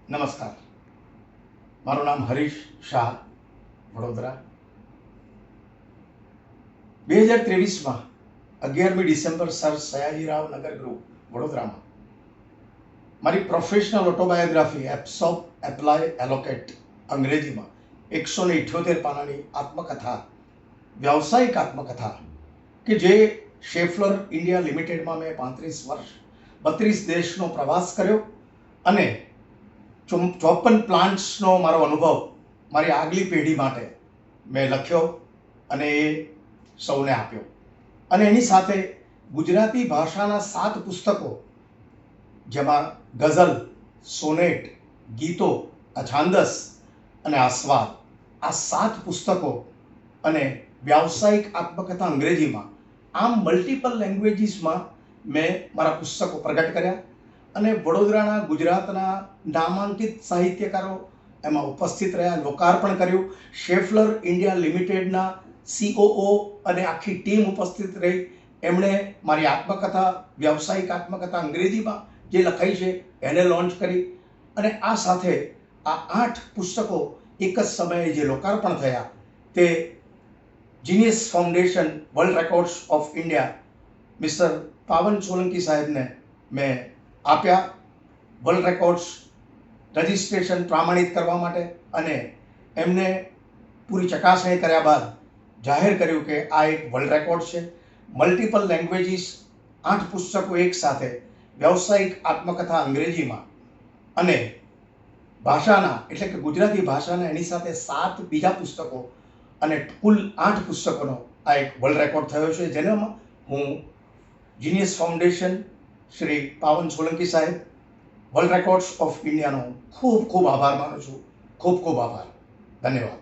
નમસ્કાર, મારું નામ હરીશ શાહ, વડોદરા. 2023માં 11મી ડિસેમ્બર સર સયાજીરાવ નગર ગૃહ વડોદરામાં મારી professional autobiography apps of apply allocate અંગ્રેજીમાં 178 પાનાની આત્મકથા, વ્યાવસાયિક આત્મકથા કે જે શેફલર ઇન્ડિયા લિમિટેડમાં મેં 35 વર્ષ 32 દેશનો પ્રવાસ કર્યો અને 54 પ્લાન્ટ્સનો મારો અનુભવ મારી આગલી પેઢી માટે મેં લખ્યો અને એ સૌને આપ્યો. અને એની સાથે ગુજરાતી ભાષાના 7 પુસ્તકો, જેમાં ગઝલ, સોનેટ, ગીતો, અછાંદસ અને આસ્વાદ, આ 7 પુસ્તકો અને વ્યાવસાયિક આત્મકથા અંગ્રેજીમાં, આમ મલ્ટિપલ લેંગ્વેજીસમાં મેં મારા પુસ્તકો પ્રગટ કર્યા. અને વડોદરાના, ગુજરાતના નામાંકિત સાહિત્યકારો એમાં ઉપસ્થિત રહ્યા, લોકાર્પણ કર્યું. શેફલર ઇન્ડિયા લિમિટેડના COO અને આખી ટીમ ઉપસ્થિત રહી. એમણે મારી આત્મકથા, વ્યાવસાયિક આત્મકથા અંગ્રેજીમાં જે લખાઈ છે એને લોન્ચ કરી. અને આ સાથે આ 8 પુસ્તકો એક જ સમયે જે લોકાર્પણ થયા તે genius foundation world records of India mister પાવન સોલંકી સાહેબને મેં આપ્યા, વર્લ્ડ રેકોર્ડ્સ રજિસ્ટ્રેશન પ્રમાણિત કરવા માટે. અને એમને પૂરી ચકાસણી કર્યા બાદ જાહેર કર્યું કે આ એક વર્લ્ડ રેકોર્ડ છે. મલ્ટિપલ લેંગ્વેજીસ, 8 પુસ્તકો એક સાથે, વ્યાવસાયિક આત્મકથા અંગ્રેજીમાં અને ભાષાના એટલે કે ગુજરાતી ભાષાના એની સાથે 7 બીજા પુસ્તકો અને કુલ 8 પુસ્તકોનો આ એક વર્લ્ડ રેકોર્ડ થયો છે, જેનામાં હું જીનિયસ ફાઉન્ડેશન શ્રી પાવન સોલંકી સાહેબ, વર્લ્ડ રેકોર્ડ્સ ઓફ ઇન્ડિયાનો ખૂબ ખૂબ આભાર માનું છું. ખૂબ ખૂબ આભાર. ધન્યવાદ.